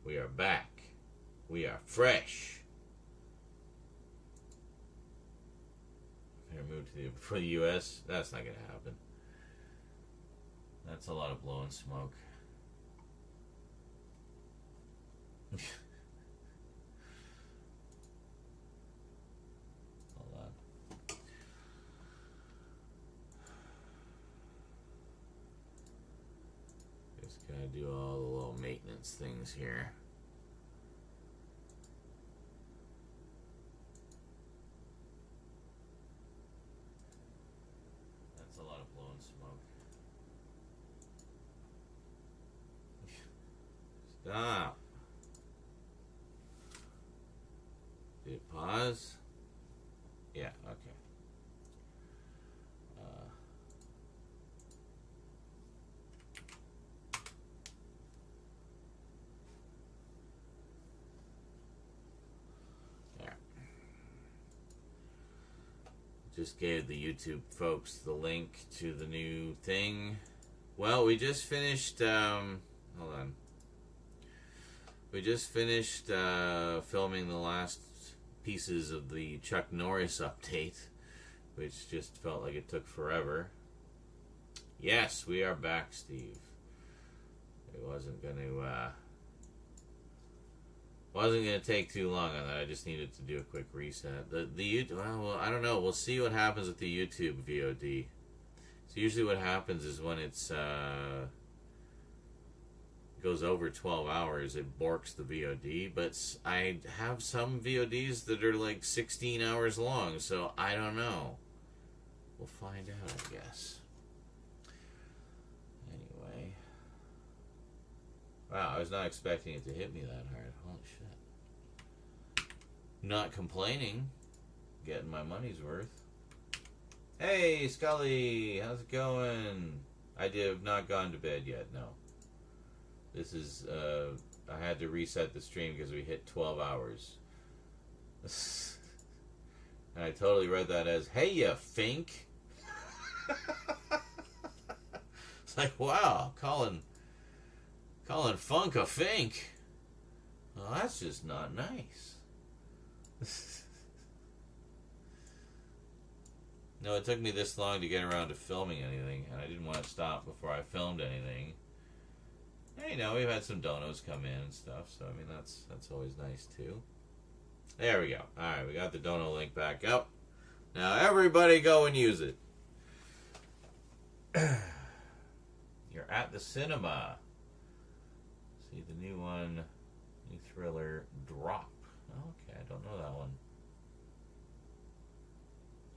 We are back. We are fresh. Can I move to for the U.S.? That's not gonna happen. That's a lot of blowing smoke. Hold on. Just gotta do all the little maintenance things here. That's a lot of blowing smoke. Stop. Did it pause? Yeah, okay. Yeah. Just gave the YouTube folks the link to the new thing. Well, we just finished, hold on. We just finished filming the last pieces of the Chuck Norris update, which just felt like it took forever. Yes, we are back, Steve. It wasn't gonna take too long on that. I just needed to do a quick reset. Well, I don't know. We'll see what happens with the YouTube VOD. So usually what happens is when it's goes over 12 hours, it borks the VOD, but I have some VODs that are like 16 hours long, so I don't know. We'll find out, I guess. Anyway. Wow, I was not expecting it to hit me that hard. Holy shit. Not complaining. Getting my money's worth. Hey, Scully! How's it going? I have not gone to bed yet, no. This is, I had to reset the stream because we hit 12 hours. And I totally read that as, hey, you fink. It's like, wow, calling funk a fink. Well, that's just not nice. No, it took me this long to get around to filming anything, and I didn't want to stop before I filmed anything. Hey, you know, we've had some donos come in and stuff, so I mean that's always nice too. There we go. Alright, we got the dono link back up. Now everybody go and use it. You're at the cinema. See the new one, new thriller, Drop. Okay, I don't know that one.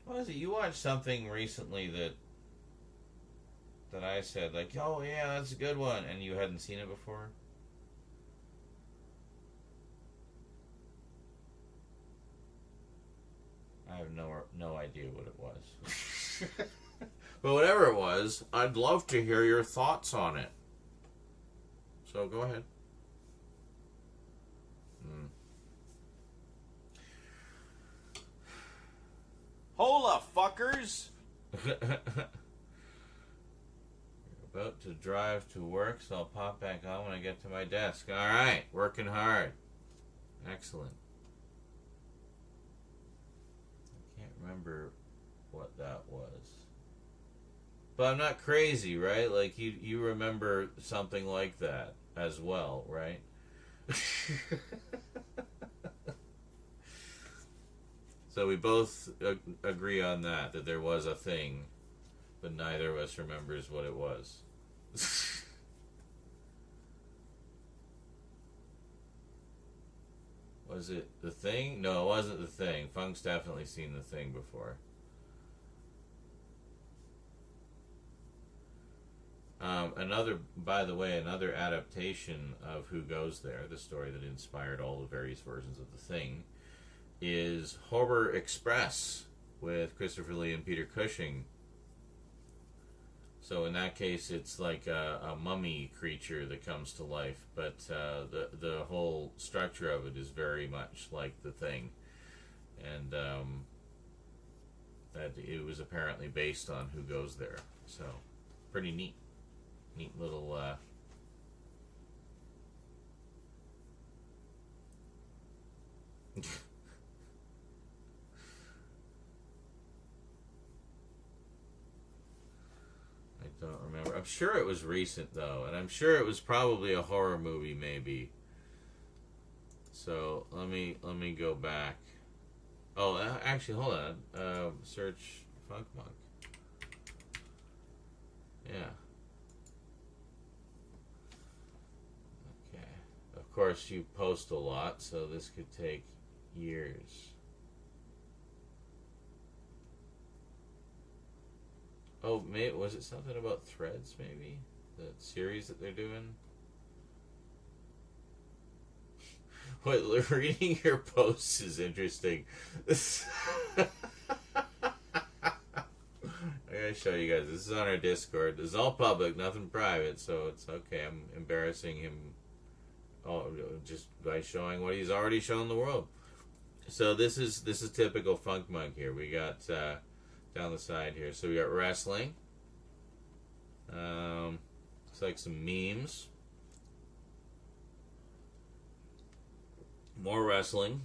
What is it? You watched something recently that I said, like, oh yeah, that's a good one, and you hadn't seen it before? I have no idea what it was. But whatever it was, I'd love to hear your thoughts on it. So go ahead. Hola, fuckers! About to drive to work, so I'll pop back on when I get to my desk. Alright, working hard. Excellent. I can't remember what that was. But I'm not crazy, right? Like, you remember something like that as well, right? So we both agree on that there was a thing, but neither of us remembers what it was. Was it The Thing? No, it wasn't The Thing. Funk's definitely seen The Thing before. By the way, another adaptation of Who Goes There, the story that inspired all the various versions of The Thing, is Horror Express with Christopher Lee and Peter Cushing. So in that case, it's like a mummy creature that comes to life, but the whole structure of it is very much like The Thing, and that it was apparently based on Who Goes There. So pretty neat little I don't remember. I'm sure it was recent though, and I'm sure it was probably a horror movie, maybe. So let me go back. Oh, actually, hold on. Search Funk Monk. Yeah. Okay. Of course, you post a lot, so this could take years. Oh, was it something about Threads, maybe? The series that they're doing? What, reading your posts is interesting. I gotta show you guys. This is on our Discord. This is all public, nothing private, so it's okay. I'm embarrassing him just by showing what he's already shown the world. So this is typical Funk Monk here. We got down the side here. So we got wrestling. Looks like some memes. More wrestling.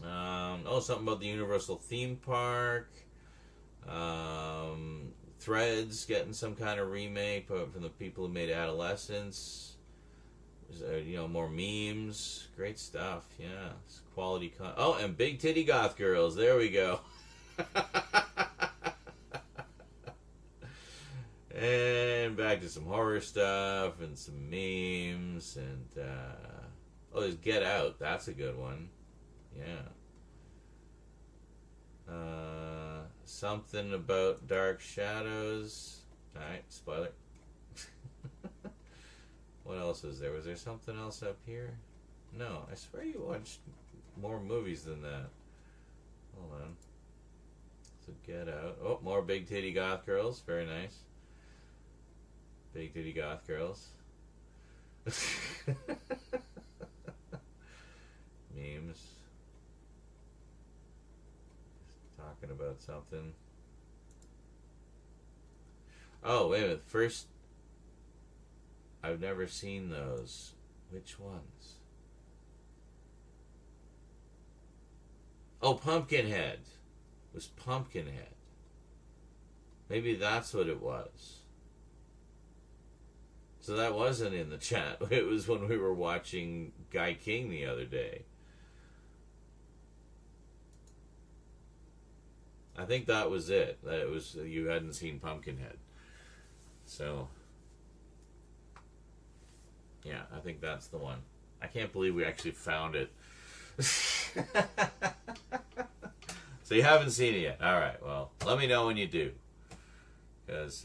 Something about the Universal theme park. Threads getting some kind of remake from the people who made Adolescence. More memes. Great stuff. Yeah, it's quality. And Big Titty Goth Girls. There we go. And back to some horror stuff and some memes and there's Get Out. That's a good one. Yeah. Something about Dark Shadows. Alright, spoiler. What else was there? Was there something else up here? No, I swear you watched more movies than that. Hold on. So Get Out. Oh, more Big Titty Goth Girls. Very nice. Big Titty Goth Girls. Memes. Talking about something. Oh, wait a minute. First, I've never seen those. Which ones? Oh, Pumpkinhead. It was Pumpkinhead. Maybe that's what it was. So that wasn't in the chat. It was when we were watching Guy King the other day. I think that was it. That it was you hadn't seen Pumpkinhead. So yeah, I think that's the one. I can't believe we actually found it. So you haven't seen it yet. All right. Well, let me know when you do, because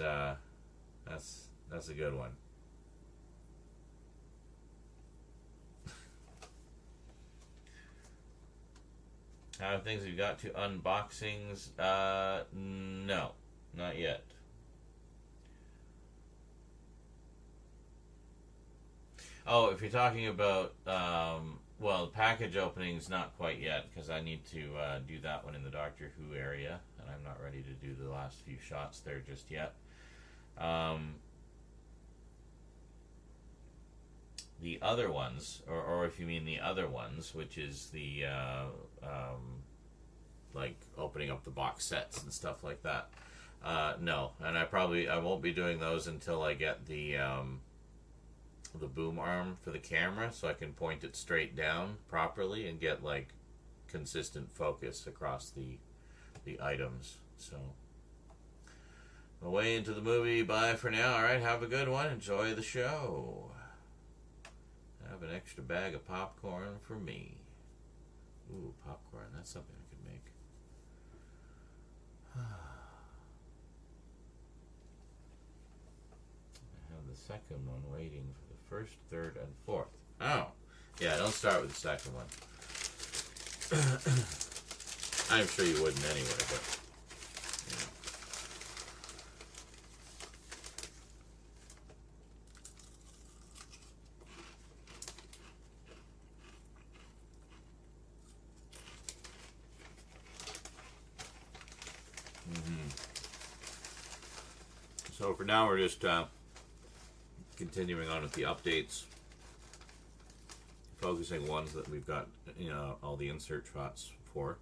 that's a good one. How things we've got to unboxings? No, not yet. Oh, if you're talking about, the package opening's not quite yet, because I need to do that one in the Doctor Who area, and I'm not ready to do the last few shots there just yet. The other ones, or if you mean the other ones, which is the like opening up the box sets and stuff like that, no, and I won't be doing those until I get the boom arm for the camera, so I can point it straight down properly and get like consistent focus across the items. So away into the movie. Bye for now. All right, have a good one. Enjoy the show. Have an extra bag of popcorn for me. Ooh, popcorn. That's something I could make. I have the second one waiting for the first, third, and fourth. Oh. Yeah, don't start with the second one. I'm sure you wouldn't anyway, but... So for now, we're just continuing on with the updates. focusing ones that we've got, you know, all the insert shots for.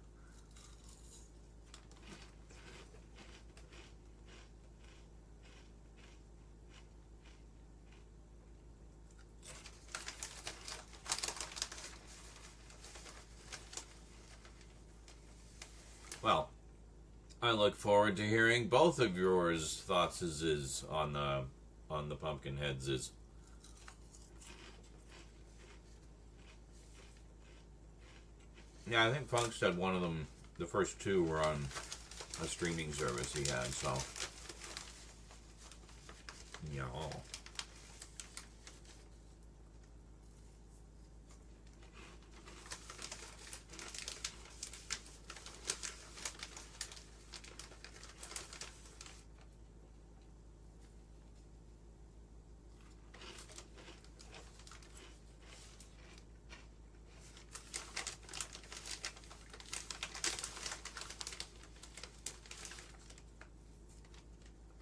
Well, I look forward to hearing both of yours thoughts is on the pumpkin heads is. Yeah, I think Funk said one of them, the first two were on a streaming service he had, so yeah.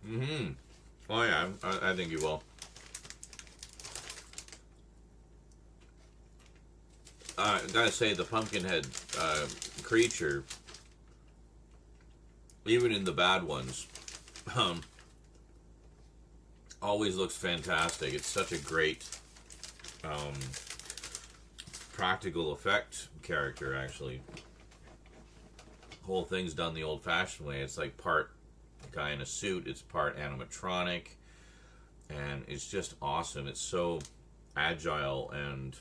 Mm-hmm. Oh yeah, I think you will. I gotta say, the Pumpkinhead creature, even in the bad ones, um, always looks fantastic. It's such a great um, practical effect character, actually. Whole thing's done the old-fashioned way. It's like part guy in a suit, it's part animatronic, and it's just awesome. It's so agile and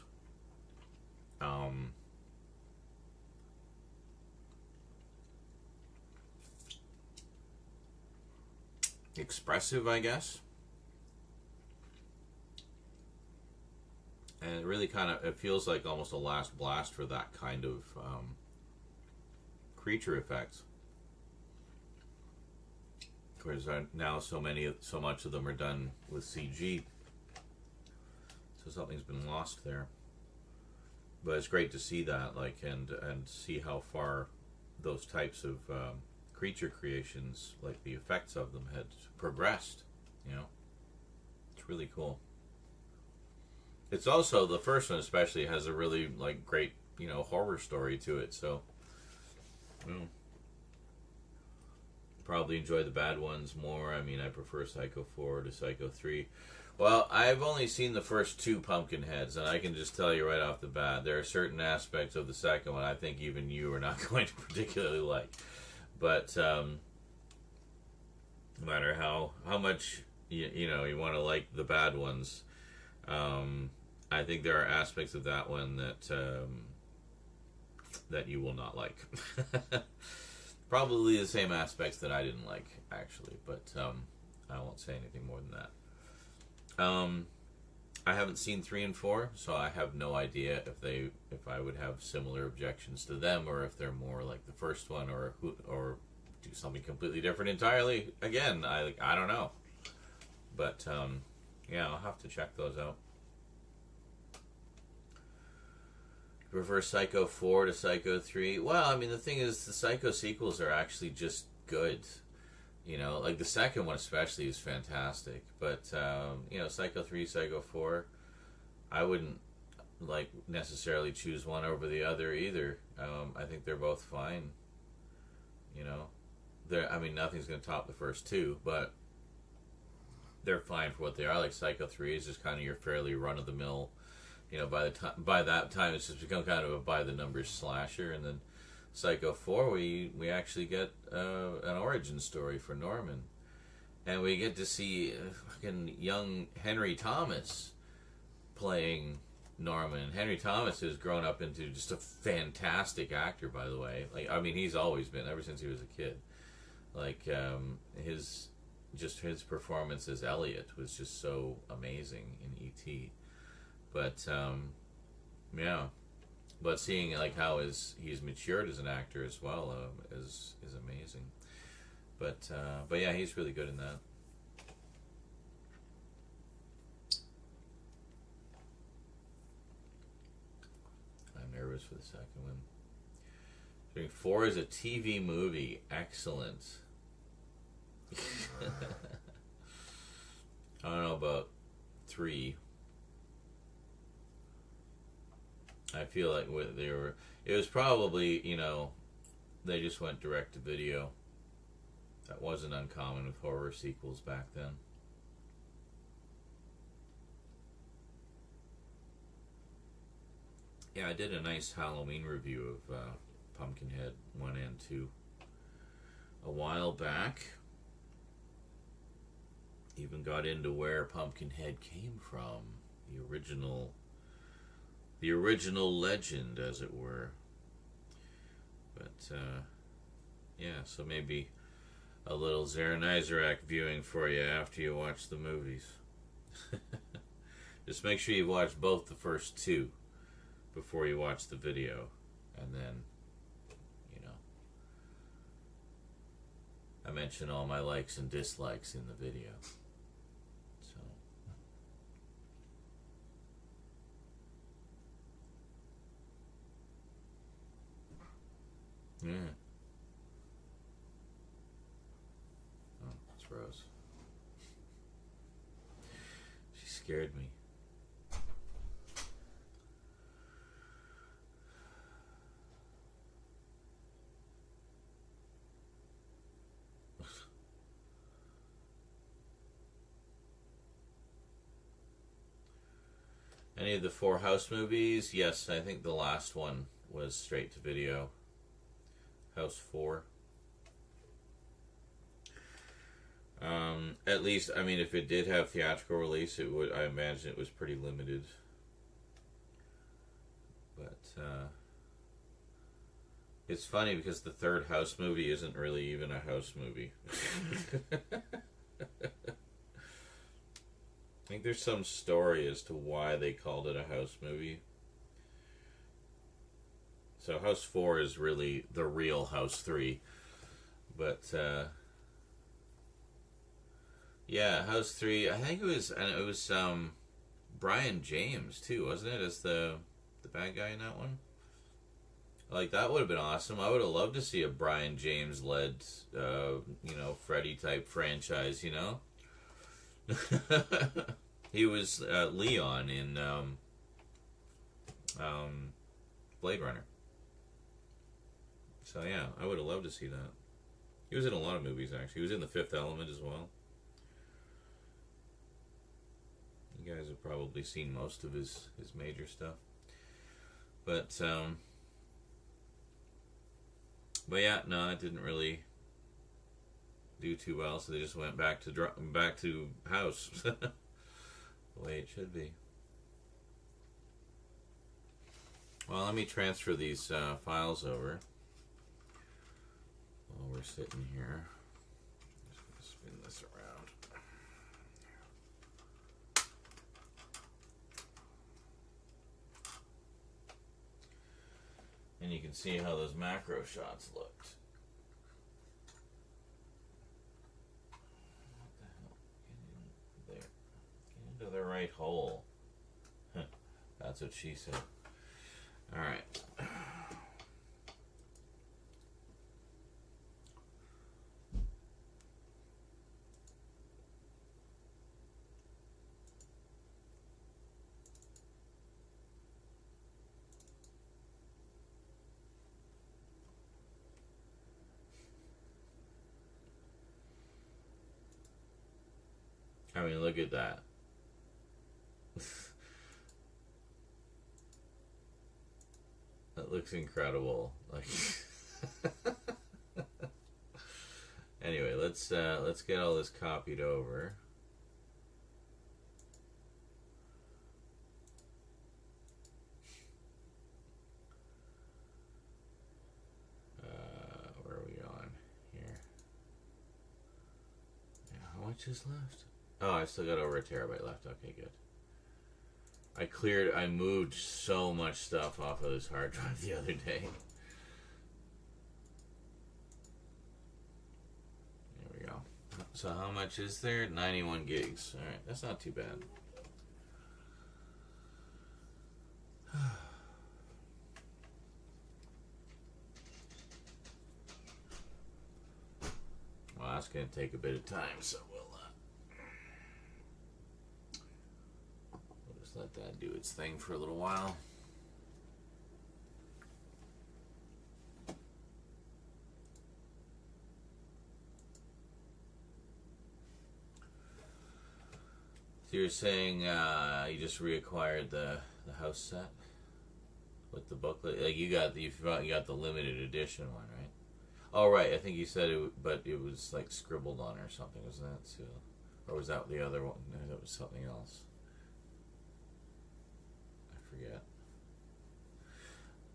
expressive, I guess. And it really kind of, it feels like almost a last blast for that kind of creature effects. Of course, now so much of them are done with CG, so something's been lost there. But it's great to see that, like, and see how far those types of creature creations, like the effects of them, had progressed. You know, it's really cool. It's also, the first one especially has a really like great, you know, horror story to it. So, probably enjoy the bad ones more. I mean, I prefer Psycho 4 to Psycho 3. Well, I've only seen the first two Pumpkinheads, and I can just tell you right off the bat, there are certain aspects of the second one I think even you are not going to particularly like. But no matter how much you know you want to like the bad ones, I think there are aspects of that one that you will not like. Probably the same aspects that I didn't like, actually, but I won't say anything more than that. I haven't seen 3 and 4, so I have no idea if I would have similar objections to them, or if they're more like the first one, or do something completely different entirely. Again, I don't know, but yeah, I'll have to check those out. Reverse Psycho 4 to Psycho 3. Well, I mean, the thing is, the Psycho sequels are actually just good. You know, like the second one especially is fantastic. But, you know, Psycho 3, Psycho 4, I wouldn't, like, necessarily choose one over the other either. I think they're both fine. You know? I mean, nothing's going to top the first two, but they're fine for what they are. Like, Psycho 3 is just kind of your fairly run-of-the-mill, you know, by that time it's just become kind of a by-the-numbers slasher. And then Psycho 4, we actually get an origin story for Norman. And we get to see fucking young Henry Thomas playing Norman. Henry Thomas has grown up into just a fantastic actor, by the way. Like, I mean, he's always been, ever since he was a kid. Like, his performance as Elliot was just so amazing in E.T. But, yeah. But seeing, like, how he's matured as an actor as well is amazing. But yeah, he's really good in that. I'm nervous for the second one. 4 is a TV movie. Excellent. I don't know about 3. I feel like it was probably, they just went direct to video. That wasn't uncommon with horror sequels back then. Yeah, I did a nice Halloween review of Pumpkinhead 1 and 2 a while back. Even got into where Pumpkinhead came from. The original legend, as it were. But, yeah, so maybe a little Zeranizarak viewing for you after you watch the movies. Just make sure you've watched both the first two before you watch the video. And then, I mention all my likes and dislikes in the video. So, yeah. Oh, it's Rose. She scared me. Any of the 4 House movies? Yes, I think the last one was straight to video. House 4. At least, I mean, if it did have theatrical release, I imagine it was pretty limited. But, it's funny because the 3rd House movie isn't really even a House movie. I think there's some story as to why they called it a House movie. So House 4 is really the real House 3. But, yeah, House 3, I think it was Brian James, too, wasn't it, as the bad guy in that one? Like, that would have been awesome. I would have loved to see a Brian James-led, Freddy-type franchise, He was Leon in Blade Runner. So yeah, I would have loved to see that. He was in a lot of movies, actually. He was in The Fifth Element as well. You guys have probably seen most of his major stuff. But yeah, no, it didn't really do too well, so they just went back to House. The way it should be. Well, let me transfer these files over while we're sitting here. Just going to spin this around. And you can see how those macro shots looked. The right hole. That's what she said. Alright. I mean, look at that. That looks incredible. Like, anyway, let's get all this copied over. Where are we on here? Yeah, how much is left? Oh, I still got over a terabyte left. Okay, good. I moved so much stuff off of this hard drive the other day. There we go. So how much is there? 91 gigs. Alright, that's not too bad. Well, that's going to take a bit of time, so we'll just let that do its thing for a little while. So you're saying you just reacquired the house set with the booklet? Like you got the limited edition one, right? Oh, right. I think you said it, but it was like scribbled on or something, wasn't that? So, or was that the other one? No, that was something else. I forget.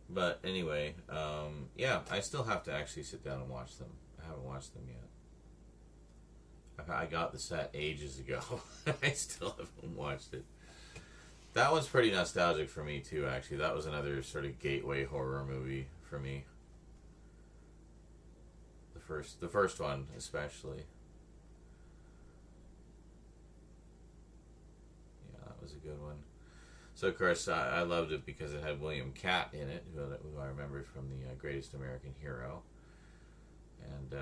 But anyway, yeah, I still have to actually sit down and watch them. I haven't watched them yet. I got the set ages ago. I still haven't watched it. That one's pretty nostalgic for me too, actually. That was another sort of gateway horror movie for me. The first one especially. Yeah, that was a good one. So of course I loved it because it had William Catt in it, who I remember from the Greatest American Hero. And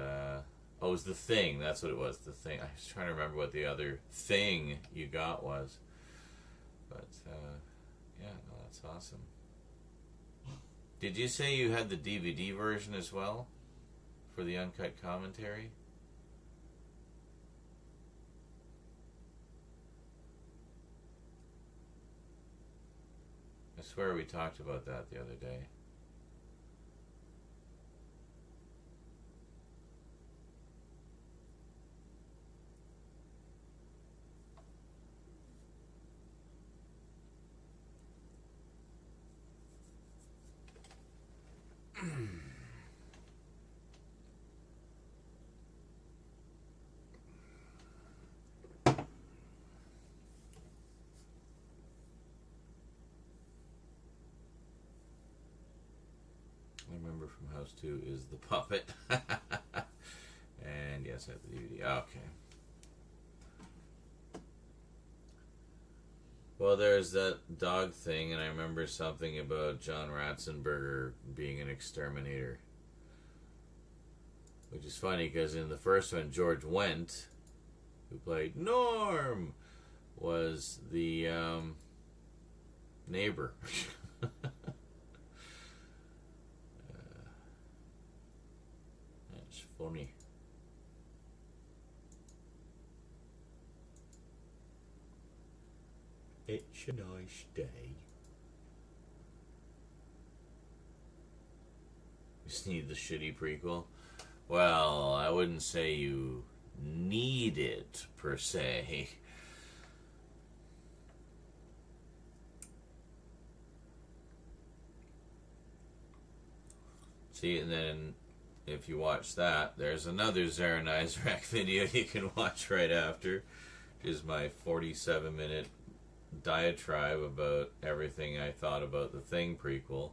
oh, it was The Thing. That's what it was. The Thing. I was trying to remember what the other thing you got was. But yeah, no, that's awesome. Did you say you had the DVD version as well for the uncut commentary? I swear we talked about that the other day. I remember from House 2 is the puppet. And yes, I have the DVD. Okay. Well, there's that dog thing, and I remember something about John Ratzenberger being an exterminator. Which is funny, because in the first one, George Wendt, who played Norm, was the neighbor. That's funny. It's a nice day. You just need the shitty prequel. Well, I wouldn't say you need it, per se. See, and then if you watch that, there's another Zaran Isaac video you can watch right after. Is my 47-minute diatribe about everything I thought about the Thing prequel.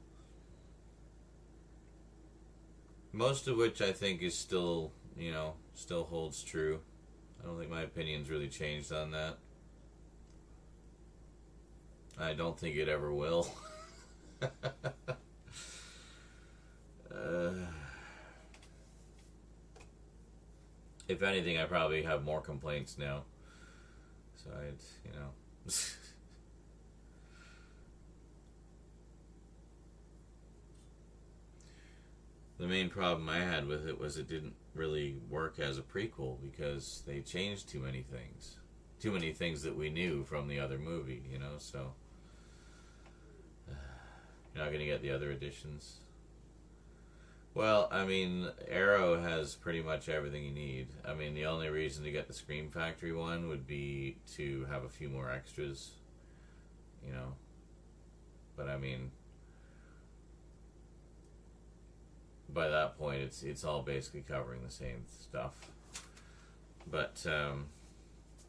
Most of which I think is still, still holds true. I don't think my opinion's really changed on that. I don't think it ever will. If anything, I probably have more complaints now. So The main problem I had with it was it didn't really work as a prequel because they changed too many things. Too many things that we knew from the other movie, so you're not going to get the other editions. Well, I mean, Arrow has pretty much everything you need. I mean, the only reason to get the Scream Factory one would be to have a few more extras, But I mean, by that point, it's all basically covering the same stuff. But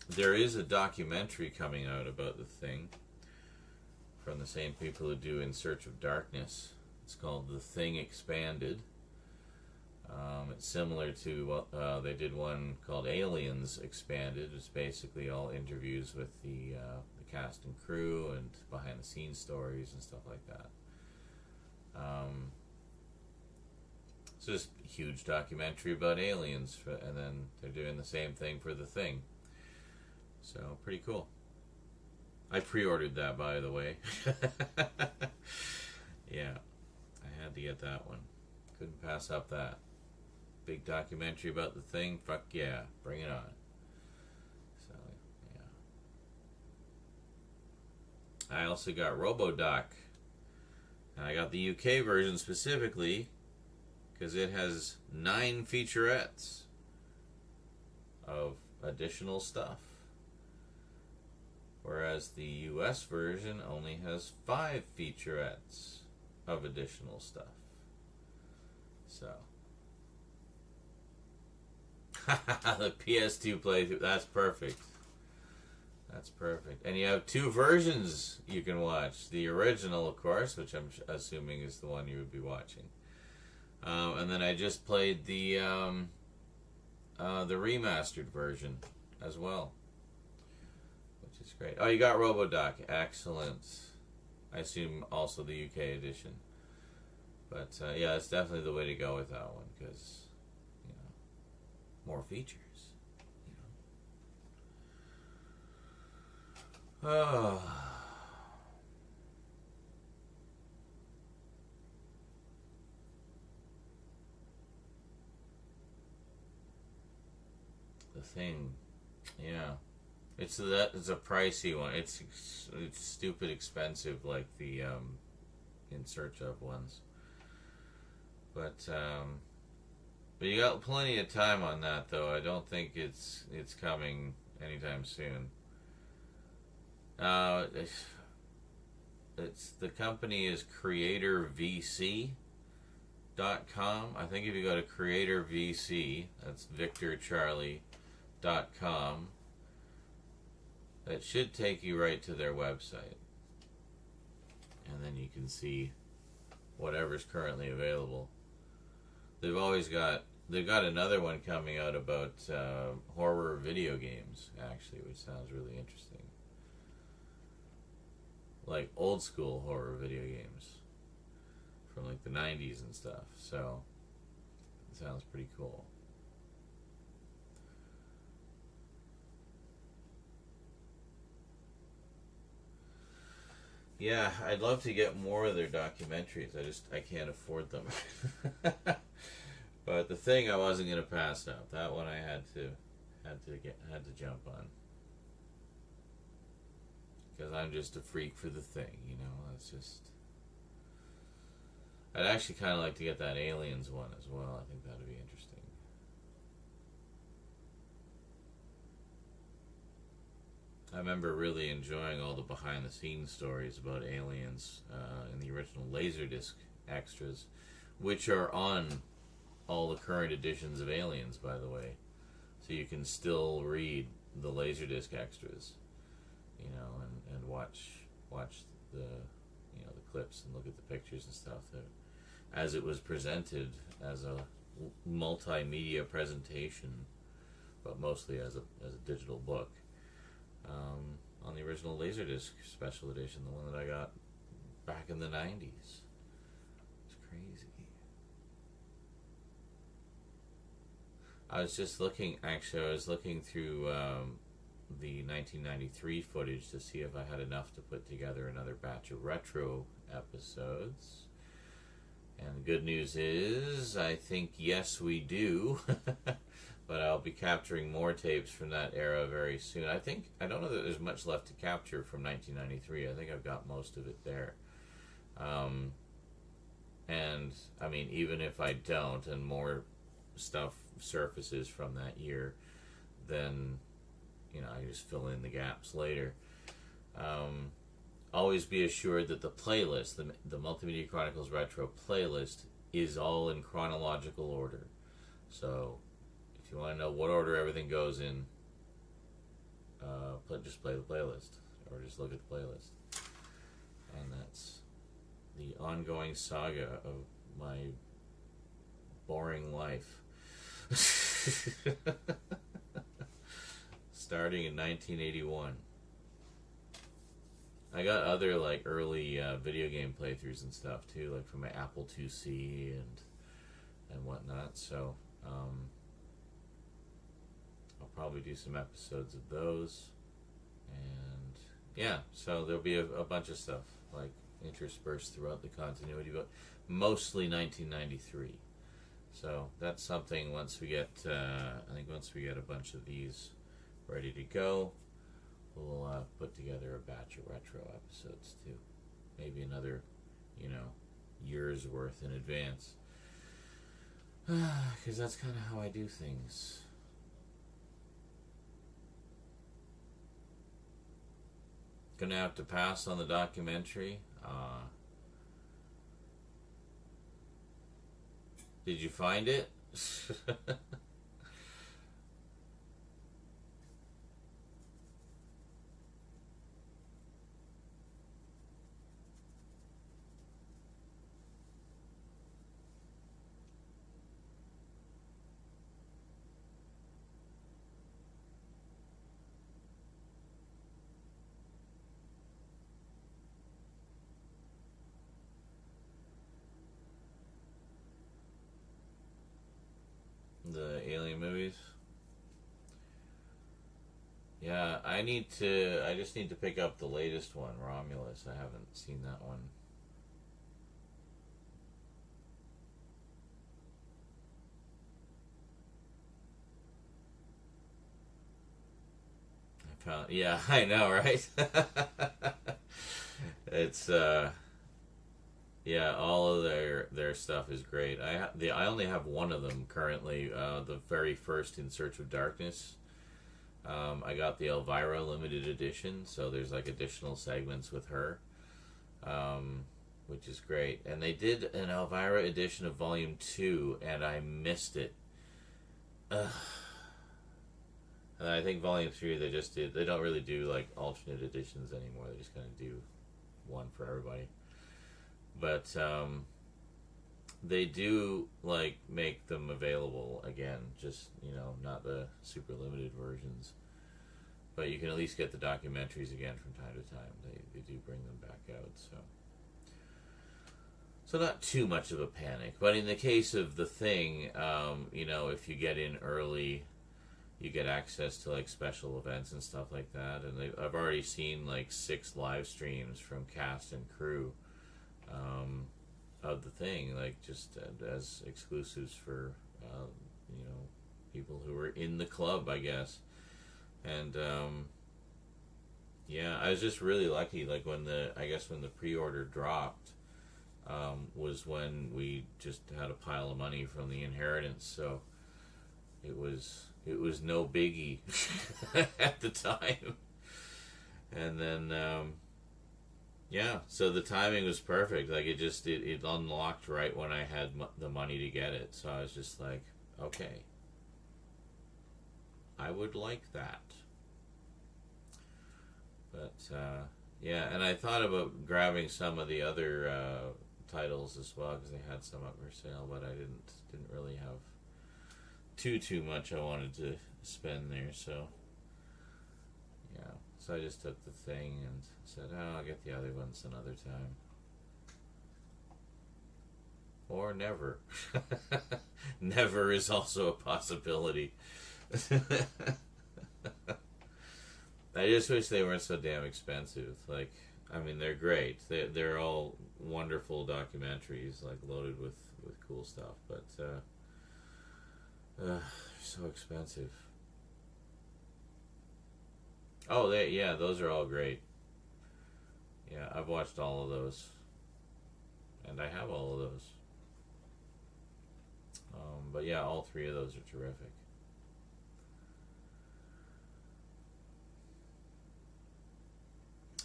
there is a documentary coming out about the Thing from the same people who do In Search of Darkness. It's called The Thing Expanded. It's similar to what they did one called Aliens Expanded. It's basically all interviews with the cast and crew and behind the scenes stories and stuff like that. It's just a huge documentary about aliens, and then they're doing the same thing for The Thing. So, pretty cool. I pre-ordered that, by the way. Yeah, I had to get that one. Couldn't pass up that. Big documentary about The Thing, fuck yeah, bring it on. So, yeah. I also got RoboDoc. And I got the UK version specifically because it has 9 featurettes of additional stuff. Whereas the US version only has 5 featurettes of additional stuff. So. The PS2 playthrough, that's perfect. That's perfect. And you have 2 versions you can watch. The original, of course, which I'm assuming is the one you would be watching. And then I just played the remastered version as well, which is great. Oh, you got RoboDoc. Excellent. I assume also the UK edition. But yeah, it's definitely the way to go with that one because, you know, more features. Oh. The Thing, yeah, it's a pricey one. It's stupid expensive, like the In Search Of ones. But you got plenty of time on that, though. I don't think it's coming anytime soon. It's the company is creatorvc.com. I think if you go to creatorvc, that's VictorCharlie.com, it should take you right to their website. And then you can see whatever's currently available. They've got another one coming out about horror video games, actually, which sounds really interesting. Like old school horror video games from like the 90s and stuff. So it sounds pretty cool. Yeah, I'd love to get more of their documentaries. I can't afford them. But The Thing I wasn't going to pass up. That one I had to jump on. Because I'm just a freak for The Thing, you know. It's just. I'd actually kind of like to get that Aliens one as well. I think that'd be interesting. I remember really enjoying all the behind-the-scenes stories about Aliens in the original Laserdisc extras, which are on all the current editions of Aliens, by the way. So you can still read the Laserdisc extras, you know, and watch the, you know, the clips and look at the pictures and stuff that, as it was presented as a multimedia presentation, but mostly as a digital book, on the original Laserdisc special edition, the one that I got back in the 90s. It's crazy. I was looking through the 1993 footage to see if I had enough to put together another batch of retro episodes. And the good news is, I think, yes, we do. But I'll be capturing more tapes from that era very soon. I don't know that there's much left to capture from 1993. I think I've got most of it there. And, I mean, even if I don't and more stuff surfaces from that year, then, you know, I just fill in the gaps later. Always be assured that the playlist, the Multimedia Chronicles Retro playlist, is all in chronological order. So, if you want to know what order everything goes in, just play the playlist, or just look at the playlist. And that's the ongoing saga of my boring life. Starting in 1981. I got other like early video game playthroughs and stuff too, like from my Apple IIc and whatnot. So I'll probably do some episodes of those, and yeah, so there'll be a bunch of stuff like interspersed throughout the continuity, but mostly 1993. So that's something once we get, I think once we get a bunch of these ready to go, we'll put together a batch of retro episodes too. Maybe another, year's worth in advance. Because that's kind of how I do things. Gonna have to pass on the documentary. Did you find it? The Alien movies? Yeah, I just need to pick up the latest one, Romulus. I haven't seen that one. Yeah, I know, right? It's yeah, all of their stuff is great. I only have one of them currently. The very first, In Search of Darkness. I got the Elvira limited edition, so there's like additional segments with her, which is great. And they did an Elvira edition of Volume 2, and I missed it. Ugh. And I think Volume 3 they don't really do like alternate editions anymore. They just kind of do one for everybody. But they do like make them available again, just not the super limited versions. But you can at least get the documentaries again from time to time. They do bring them back out, so not too much of a panic. But in the case of The Thing, if you get in early, you get access to like special events and stuff like that. And I've already seen like 6 live streams from cast and crew of The Thing, like just as exclusives for people who were in the club, I guess. And yeah, I was just really lucky. Like when the pre-order dropped was when we just had a pile of money from the inheritance, so it was no biggie at the time. And then yeah, so the timing was perfect. Like it unlocked right when I had the money to get it. So I was just like, okay, I would like that. But yeah, and I thought about grabbing some of the other titles as well, because they had some up for sale, but I didn't really have too much I wanted to spend there. So yeah, so I just took The Thing and said, I'll get the other ones another time. Or never. Never is also a possibility. I just wish they weren't so damn expensive. Like, I mean, they're great. They're all wonderful documentaries, like loaded with cool stuff. But they're so expensive. Oh, those are all great. Yeah, I've watched all of those, and I have all of those. But yeah, all 3 of those are terrific.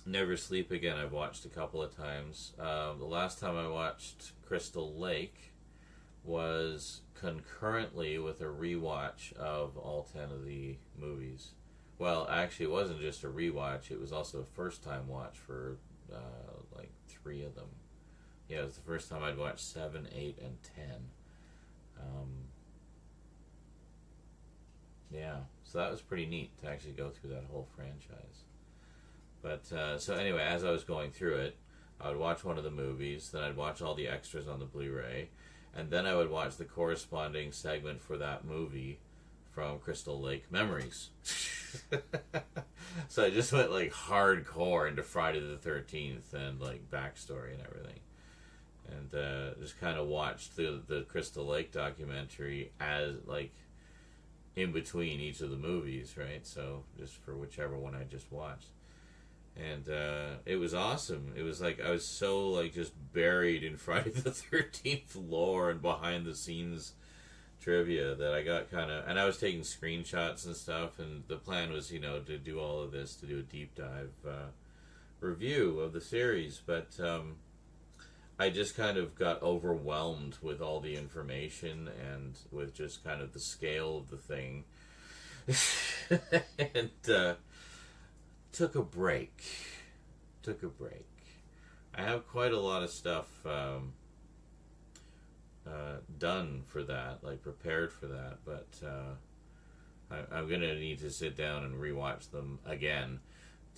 Never Sleep Again I've watched a couple of times. The last time I watched Crystal Lake was concurrently with a rewatch of all 10 of the movies. Well, actually, it wasn't just a rewatch. It was also a first-time watch for like 3 of them. Yeah, it was the first time I'd watched 7, 8, and 10. Yeah, so that was pretty neat to actually go through that whole franchise. But, so anyway, as I was going through it, I would watch one of the movies, then I'd watch all the extras on the Blu-ray, and then I would watch the corresponding segment for that movie from Crystal Lake Memories. So I just went like hardcore into Friday the 13th and like backstory and everything. And just kind of watched the Crystal Lake documentary as like in between each of the movies, right? So just for whichever one I just watched. And it was awesome. It was like I was so like just buried in Friday the 13th lore and behind the scenes trivia that I got kind of, and I was taking screenshots and stuff, and the plan was, you know, to do all of this, to do a deep dive review of the series, but I just kind of got overwhelmed with all the information and with just kind of the scale of the thing. And took a break. I have quite a lot of stuff done for that, like prepared for that, but I'm gonna need to sit down and rewatch them again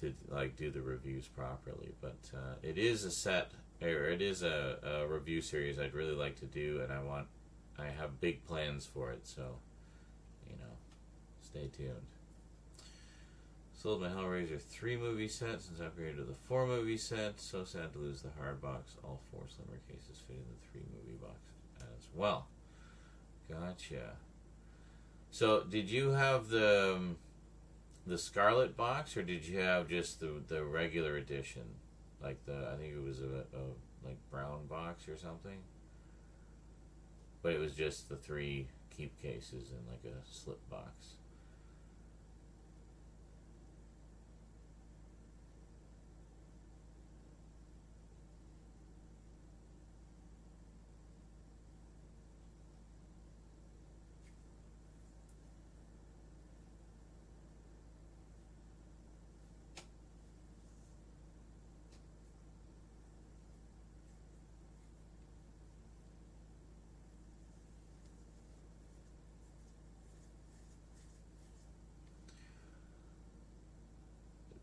to like do the reviews properly. But it is a set, or it is a review series I'd really like to do, and I have big plans for it. So, you know, stay tuned. Sold my Hellraiser 3 movie set since I upgraded to the 4 movie set. So sad to lose the hard box. All 4 slimmer cases fit in the 3 movie box as well. Gotcha. So, did you have the Scarlet box, or did you have just the regular edition? Like I think it was a like brown box or something. But it was just the 3 keep cases in like a slip box.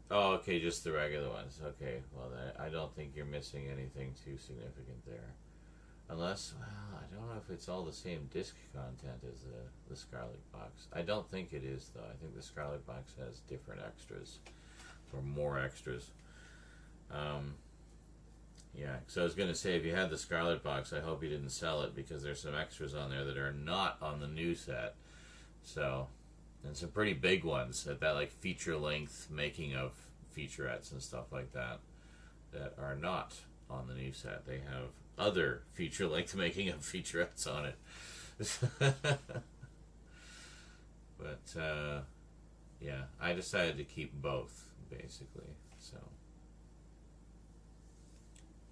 Oh, okay, just the regular ones. Okay, well, I don't think you're missing anything too significant there. Unless, well, I don't know if it's all the same disc content as the Scarlet box. I don't think it is, though. I think the Scarlet box has different extras, or more extras. Yeah, so I was going to say, if you had the Scarlet box, I hope you didn't sell it, because there's some extras on there that are not on the new set. So, and some pretty big ones that like feature-length making of featurettes and stuff like that are not on the new set. They have other feature-length making of featurettes on it. But yeah, I decided to keep both basically. So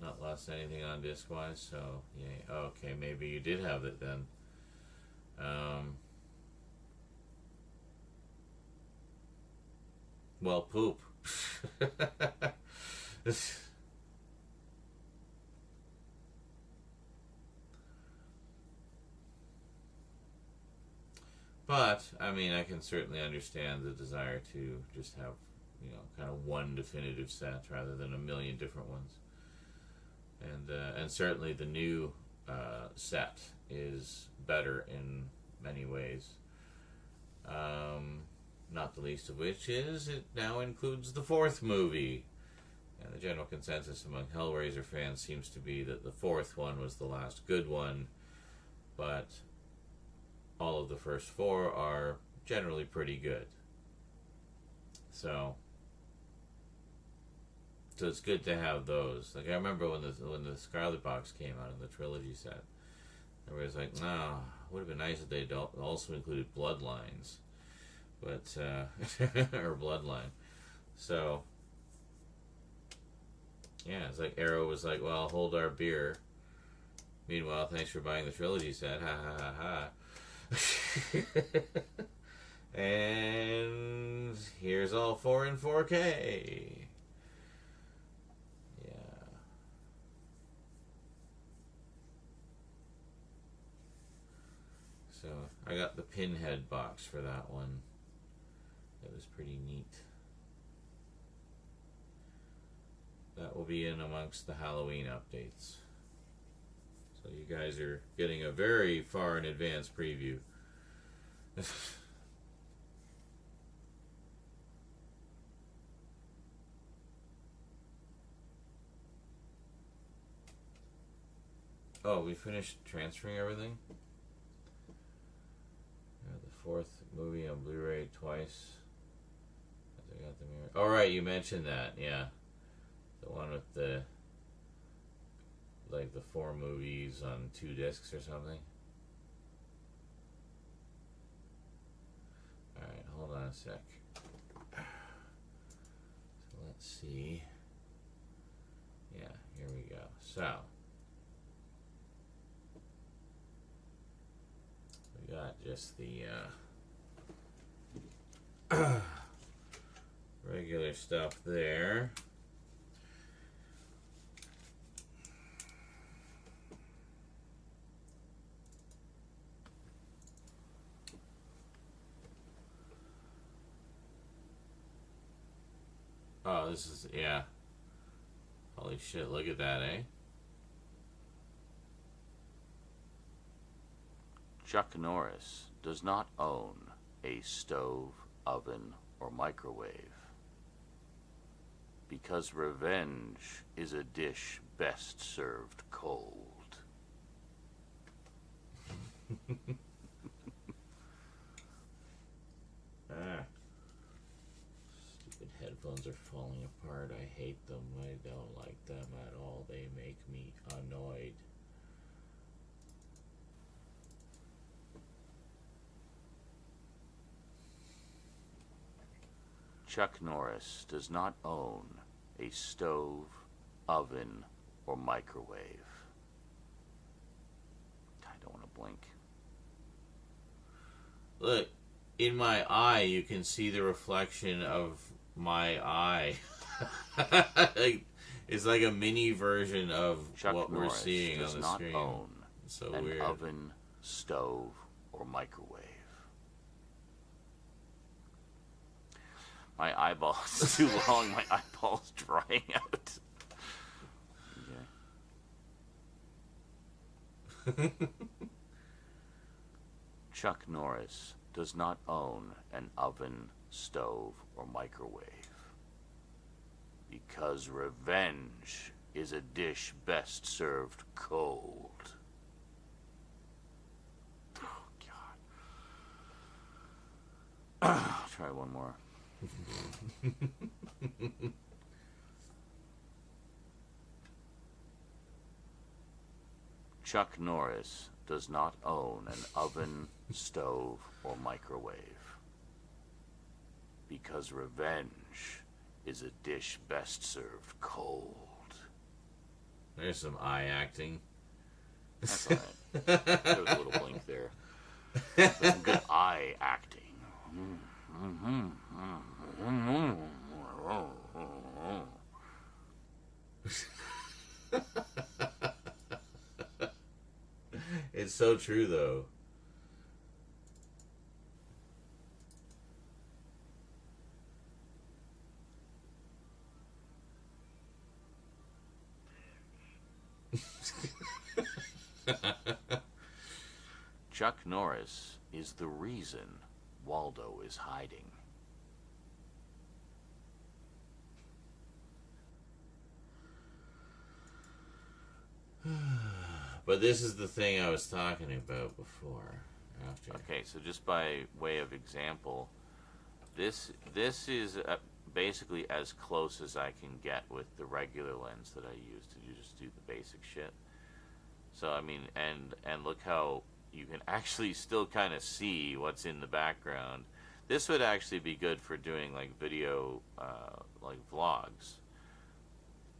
not lost anything on disc-wise. So yeah, okay, maybe you did have it then. Well, poop. But, I mean, I can certainly understand the desire to just have, you know, kind of one definitive set rather than a million different ones. And certainly the new set is better in many ways. Not the least of which is it now includes the 4th movie. And the general consensus among Hellraiser fans seems to be that the 4th one was the last good one, but all of the first 4 are generally pretty good. So it's good to have those. Like, I remember when the Scarlet box came out in the trilogy set, everybody was like, "No, would have been nice if they'd also included Bloodlines." But or Bloodline. So yeah, it's like Arrow was like, "Well, hold our beer. Meanwhile, thanks for buying the trilogy set. Ha ha ha ha." And here's all 4 in 4K. Yeah. So I got the Pinhead box for that one. It was pretty neat. That will be in amongst the Halloween updates. So you guys are getting a very far in advance preview. Oh, we finished transferring everything? Yeah, the fourth movie on Blu-ray twice. I got the mirror. Oh, right, you mentioned that. Yeah, the one with the like the 4 movies on 2 discs or something. All right, hold on a sec. So let's see. Yeah, here we go. So we got just the regular stuff there. Oh, this is, yeah. Holy shit, look at that, eh? Chuck Norris does not own a stove, oven, or microwave because revenge is a dish best served cold. Stupid headphones are falling apart. I hate them. I don't like them at all. They make me annoyed. Chuck Norris does not own a stove, oven, or microwave. I don't want to blink. Look, in my eye, you can see the reflection of my eye. It's like a mini version of Chuck what Norris we're seeing does on the not screen. own It's so an weird. oven, stove, or microwave. My eyeball is too long. My eyeball's drying out. Okay. Chuck Norris does not own an oven, stove, or microwave because revenge is a dish best served cold. Oh, God. I'll try one more. Chuck Norris does not own an oven, stove, or microwave because revenge is a dish best served cold. There's some eye acting. That's all right. There was a little blink there. There's some good eye acting. It's so true, though. Chuck Norris is the reason Waldo is hiding. But this is the thing I was talking about before. After. Okay, so just by way of example, this is basically as close as I can get with the regular lens that I use to just do the basic shit. So I mean, and look how you can actually still kind of see what's in the background. This would actually be good for doing like video, like vlogs,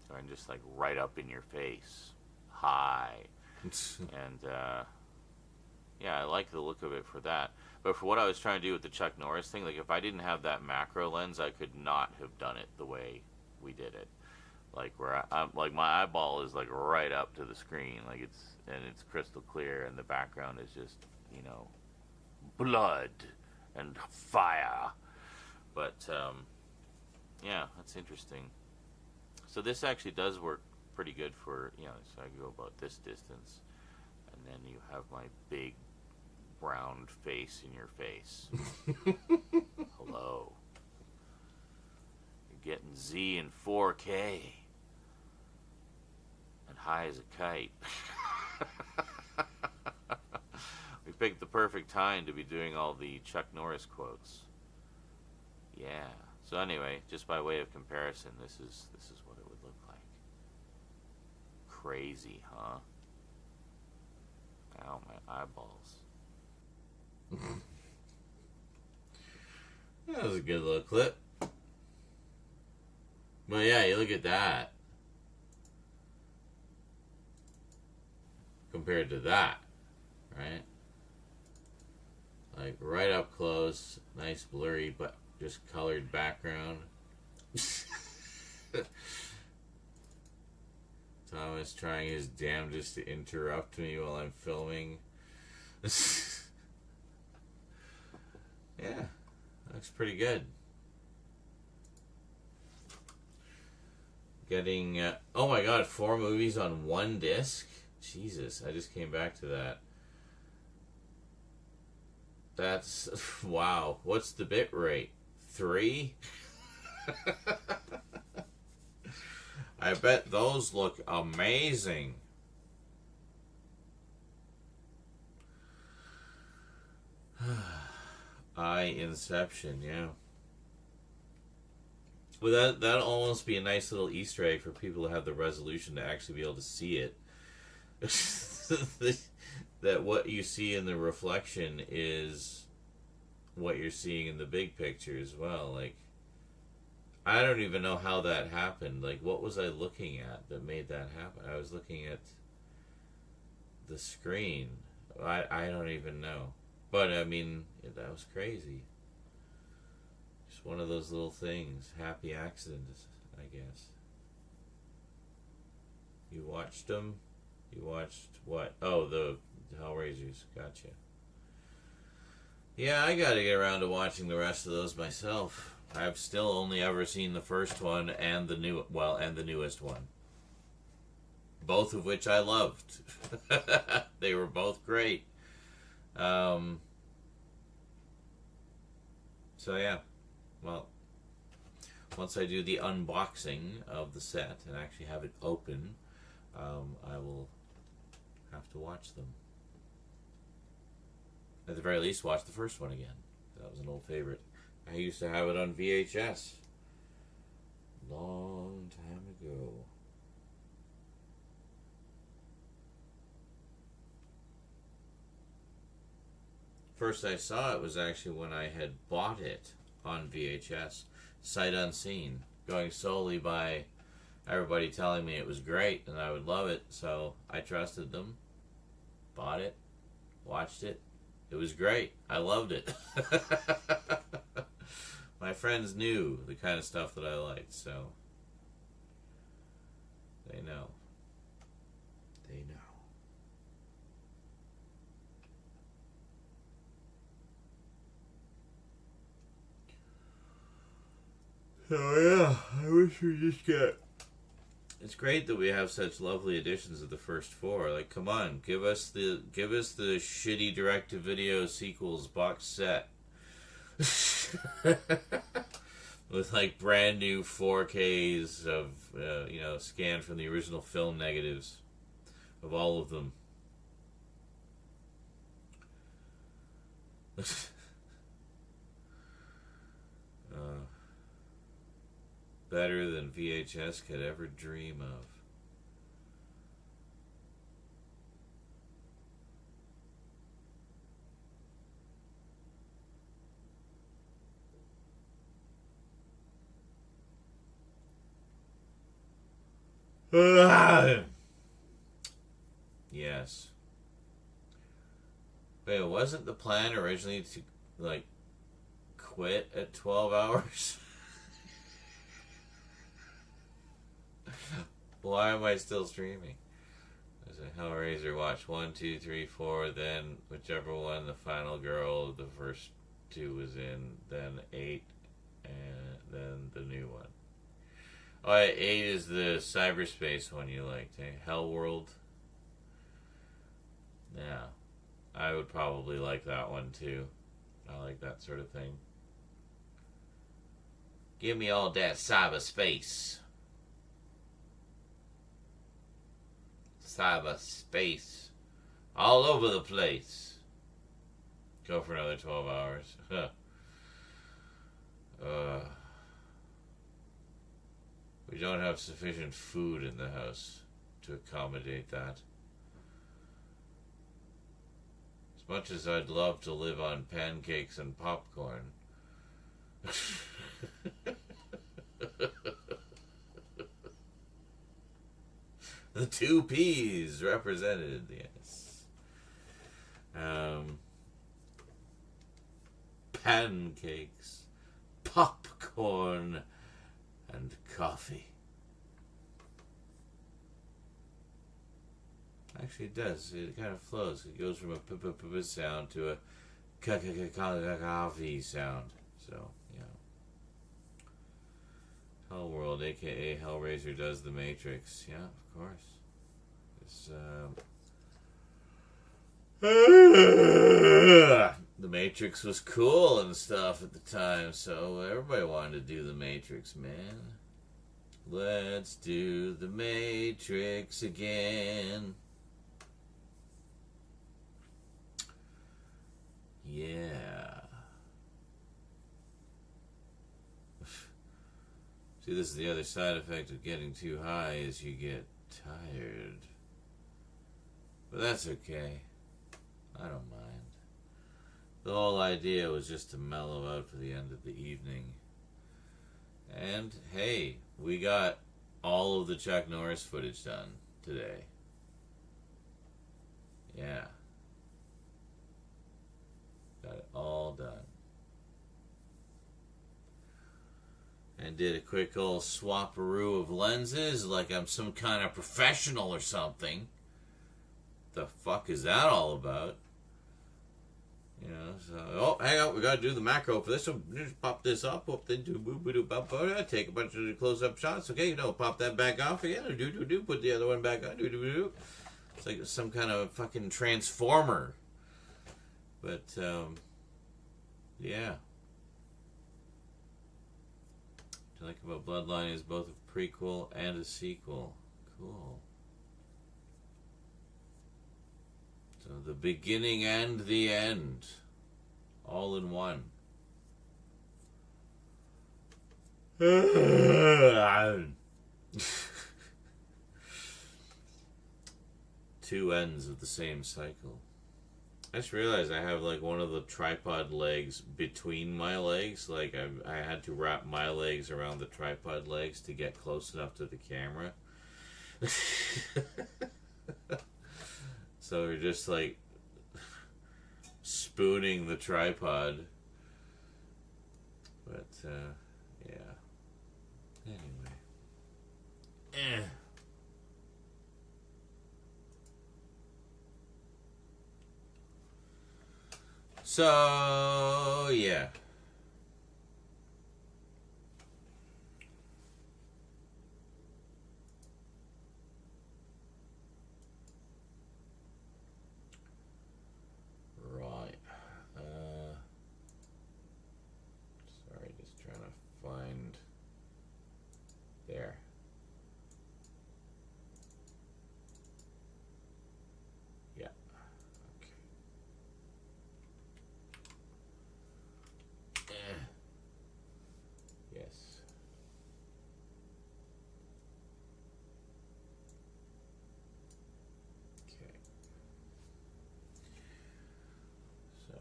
or just like right up in your face. Hi. And yeah, I like the look of it for that. But for what I was trying to do with the Chuck Norris thing, like if I didn't have that macro lens, I could not have done it the way we did it. Like where I'm like my eyeball is like right up to the screen, like it's crystal clear, and the background is just, you know, blood and fire. But yeah, that's interesting. So this actually does work pretty good for, you know, so I can go about this distance, and then you have my big brown face in your face. Hello. You're getting Z in 4K. And high as a kite. We picked the perfect time to be doing all the Chuck Norris quotes. Yeah. So anyway, just by way of comparison, this is what it would look like. Crazy, huh? Ow, my eyeballs. That was a good little clip. But yeah, you look at that compared to that, right? Like right up close, nice blurry, but just colored background. Thomas trying his damnedest to interrupt me while I'm filming. Yeah, looks pretty good. Getting, oh my god, 4 movies on one disc? Jesus, I just came back to that. That's, wow. What's the bit rate? 3? I bet those look amazing. Inception, yeah. Well, that'll almost be a nice little Easter egg for people to have the resolution to actually be able to see it. That what you see in the reflection is what you're seeing in the big picture as well. Like, I don't even know how that happened. Like, what was I looking at that made that happen? I was looking at the screen. I don't even know. But, I mean, that was crazy. Just one of those little things. Happy accidents, I guess. You watched them? You watched what? Oh, the Hellraisers. Gotcha. Yeah, I gotta get around to watching the rest of those myself. I've still only ever seen the first one and the newest one. Both of which I loved. They were both great. So yeah, well, once I do the unboxing of the set and actually have it open, I will have to watch them. At the very least, watch the first one again. That was an old favorite. I used to have it on VHS. Long time ago. First I saw it was actually when I had bought it on VHS, sight unseen, going solely by everybody telling me it was great and I would love it, so I trusted them, bought it, watched it. It was great. I loved it. My friends knew the kind of stuff that I liked, so they know. They know. So yeah, I wish we just get. It's great that we have such lovely editions of the first 4. Like, come on, give us the shitty direct-to-video sequels box set with like brand new 4Ks of scanned from the original film negatives of all of them. Better than VHS could ever dream of. Yes. Wait, wasn't the plan originally to, like, quit at 12 hours? Why am I still streaming? There's a Hellraiser, watch 1, 2, 3, 4, then whichever one the final girl of the first 2 was in, then 8, and then the new one. Oh, 8 is the cyberspace one you liked, eh? Hellworld? Yeah. I would probably like that one too. I like that sort of thing. Give me all that cyberspace. Cyberspace. All over the place. Go for another 12 hours. We don't have sufficient food in the house to accommodate that. As much as I'd love to live on pancakes and popcorn. The two P's represented, yes. Pancakes, popcorn, and coffee. Actually, it does. It kind of flows. It goes from a p sound to a coffee sound. So, yeah. Hellworld, aka Hellraiser, does the Matrix. Yeah, of course. It's, the Matrix was cool and stuff at the time, so everybody wanted to do the Matrix, man. Let's do the Matrix again. Yeah. See, this is the other side effect of getting too high, is you get tired. But that's okay. I don't mind. The whole idea was just to mellow out for the end of the evening. And, hey, we got all of the Chuck Norris footage done today. Yeah. Got it all done. And did a quick old swapperoo of lenses like I'm some kind of professional or something. The fuck is that all about? You know, so, oh, hang on, we gotta do the macro for this, so just pop this up, then take a bunch of close-up shots, okay, you know, pop that back off again, put the other one back on, It's like some kind of fucking transformer. But, yeah. What I like about Bloodline is both a prequel and a sequel. Cool. So the beginning and the end, all in one. Two ends of the same cycle. I just realized I have like one of the tripod legs between my legs. Like I had to wrap my legs around the tripod legs to get close enough to the camera. So we're just like spooning the tripod. But, yeah. Anyway. So, yeah. There. Yeah. Okay. Yes. Okay. So.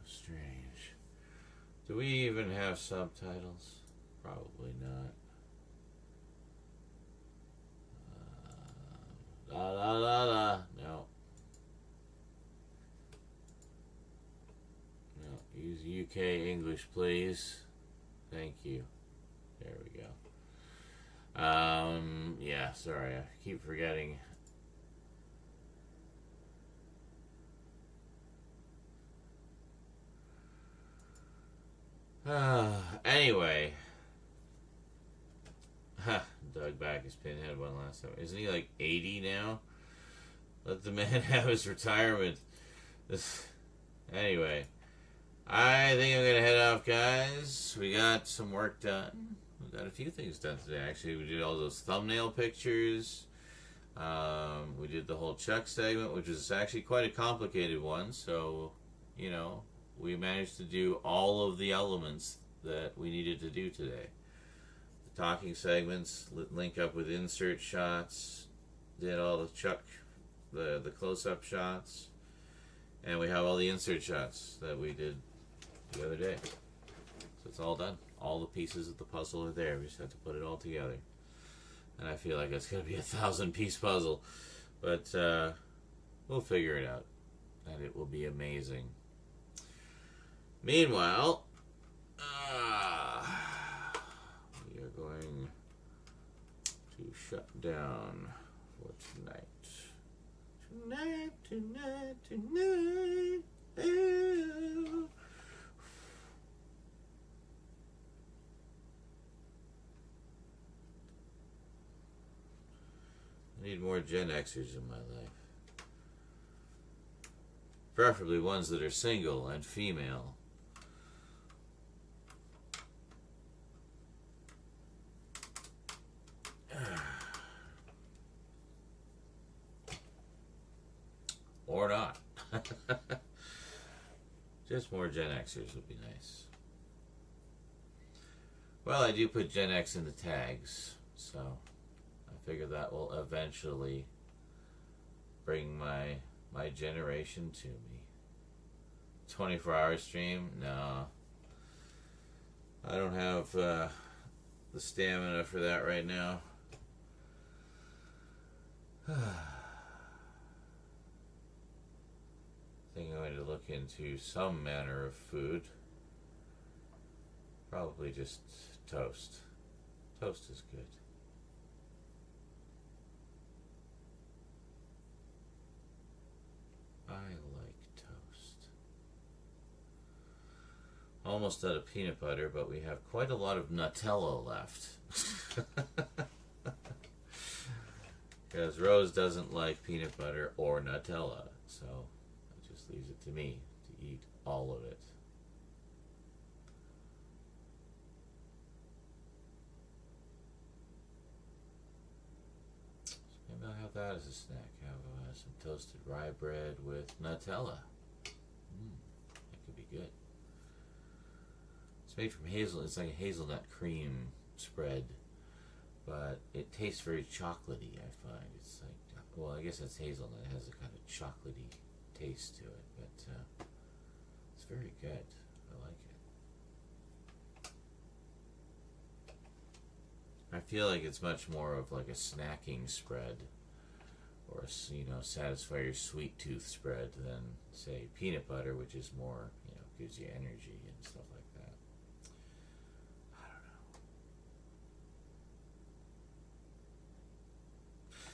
Strange. Do we even have subtitles? Probably not. La la la la. No. No. Use UK English, please. Thank you. There we go. Yeah, sorry. I keep forgetting. Anyway. dug back his pinhead one last time. Isn't he like 80 now? Let the man have his retirement. Anyway, I think I'm gonna head off, guys. We got some work done. We got a few things done today. Actually, we did all those thumbnail pictures. We did the whole Chuck segment, which is actually quite a complicated one. So, you know, we managed to do all of the elements that we needed to do today. The talking segments, link up with insert shots, did all the Chuck, the close-up shots, and we have all the insert shots that we did the other day. So it's all done. All the pieces of the puzzle are there. We just have to put it all together. And I feel like it's going to be a 1,000-piece puzzle. But we'll figure it out. And it will be amazing. Meanwhile, we are going to shut down for tonight. Tonight. Oh. I need more Gen Xers in my life. Preferably ones that are single and female. Or not. Just more Gen Xers would be nice. Well, I do put Gen X in the tags, so I figure that will eventually bring my generation to me. 24-hour stream? No. I don't have the stamina for that right now. I think I'm going to look into some manner of food. Probably just toast. Toast is good. I like toast. Almost out of peanut butter, but we have quite a lot of Nutella left. Because Rose doesn't like peanut butter or Nutella, so it just leaves it to me to eat all of it. So maybe I'll have that as a snack. Have some toasted rye bread with Nutella. That could be good. It's made from it's like a hazelnut cream spread, but it tastes very chocolatey, I find. It's like, well, I guess it's hazelnut. It has a kind of chocolatey taste to it, but it's very good. I like it. I feel like it's much more of like a snacking spread, or a, you know, satisfy your sweet tooth spread than, say, peanut butter, which is more, you know, gives you energy and stuff like that. I don't know.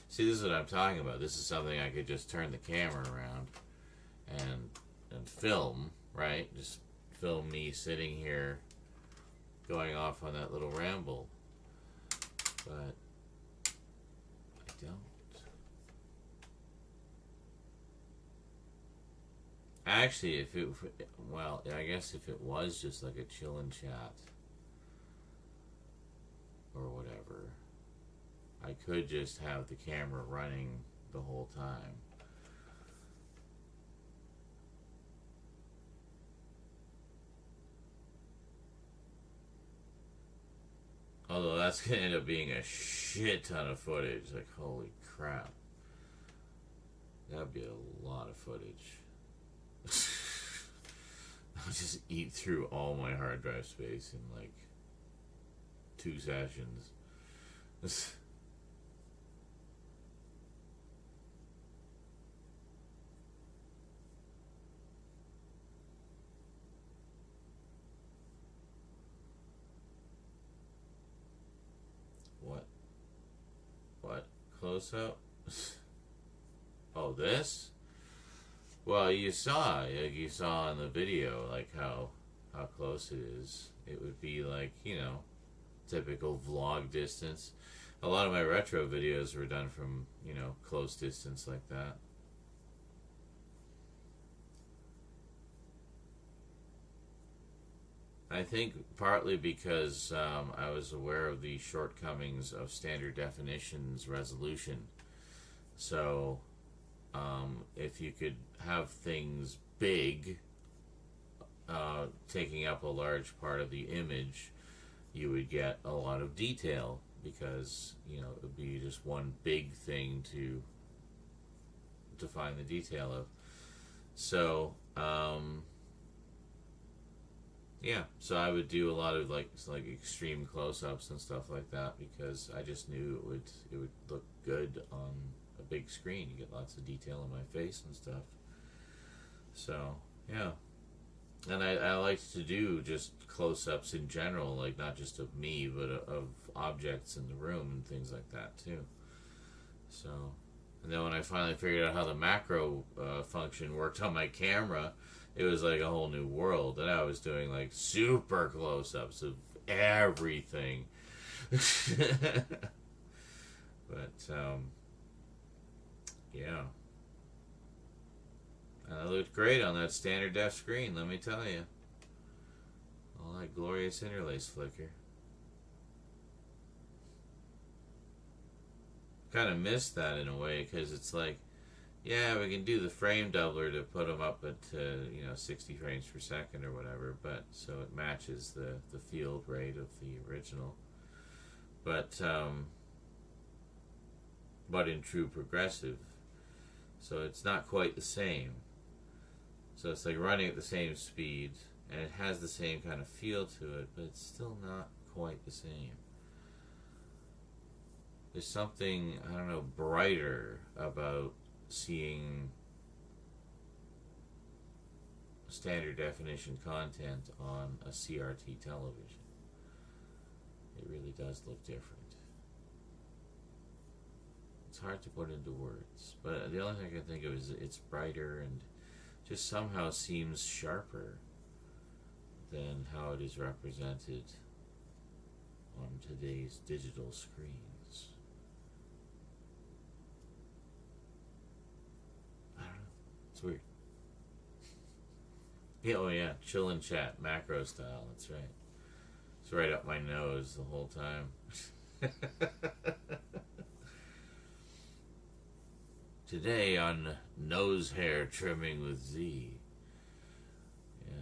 See, this is what I'm talking about. This is something I could just turn the camera around and film, right? Just film me sitting here going off on that little ramble. But I don't. Actually, well, I guess if it was just like a chill and chat or whatever, I could just have the camera running the whole time. Although that's going to end up being a shit ton of footage. Like, holy crap. That'd be a lot of footage. I'll just eat through all my hard drive space in like 2 sessions. What? Close up? Oh, this? Well, you saw in the video, like how close it is. It would be like, you know, typical vlog distance. A lot of my retro videos were done from, close distance like that. I think partly because I was aware of the shortcomings of standard definition's resolution. So, if you could have things big, taking up a large part of the image, you would get a lot of detail because, it would be just one big thing to define the detail of. So, yeah, so I would do a lot of like extreme close-ups and stuff like that because I just knew it would look good on a big screen. You get lots of detail in my face and stuff. So yeah, and I like to do just close-ups in general, like not just of me, but of objects in the room and things like that too. So, and then when I finally figured out how the macro function worked on my camera, it was like a whole new world. And I was doing like super close-ups of everything. But, yeah. And it looked great on that standard def screen, let me tell you. All that glorious interlace flicker. Kind of missed that in a way, because it's like, yeah, we can do the frame doubler to put them up at 60 frames per second or whatever, but so it matches the field rate of the original. But in true progressive, so it's not quite the same. So it's like running at the same speed, and it has the same kind of feel to it, but it's still not quite the same. There's something, I don't know, brighter about seeing standard definition content on a CRT television. It really does look different. It's hard to put into words, but the only thing I can think of is it's brighter and just somehow seems sharper than how it is represented on today's digital screens. I don't know. It's weird. Yeah, oh yeah, chill and chat, macro style, that's right. It's right up my nose the whole time. Today on nose hair trimming with Z. Yeah.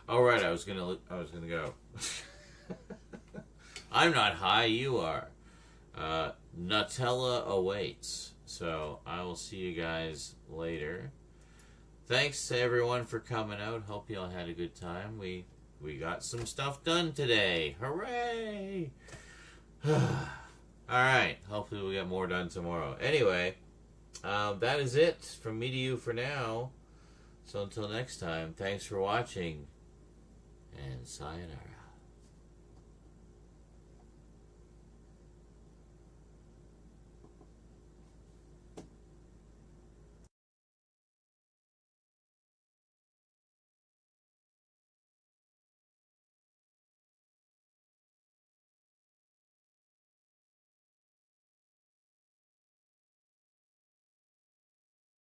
All right, I was gonna go. I'm not high, you are. Nutella awaits. So I will see you guys later. Thanks to everyone for coming out. Hope you all had a good time. We got some stuff done today. Hooray! All right. Hopefully we'll get more done tomorrow. Anyway, that is it from me to you for now. So until next time, thanks for watching. And sayonara.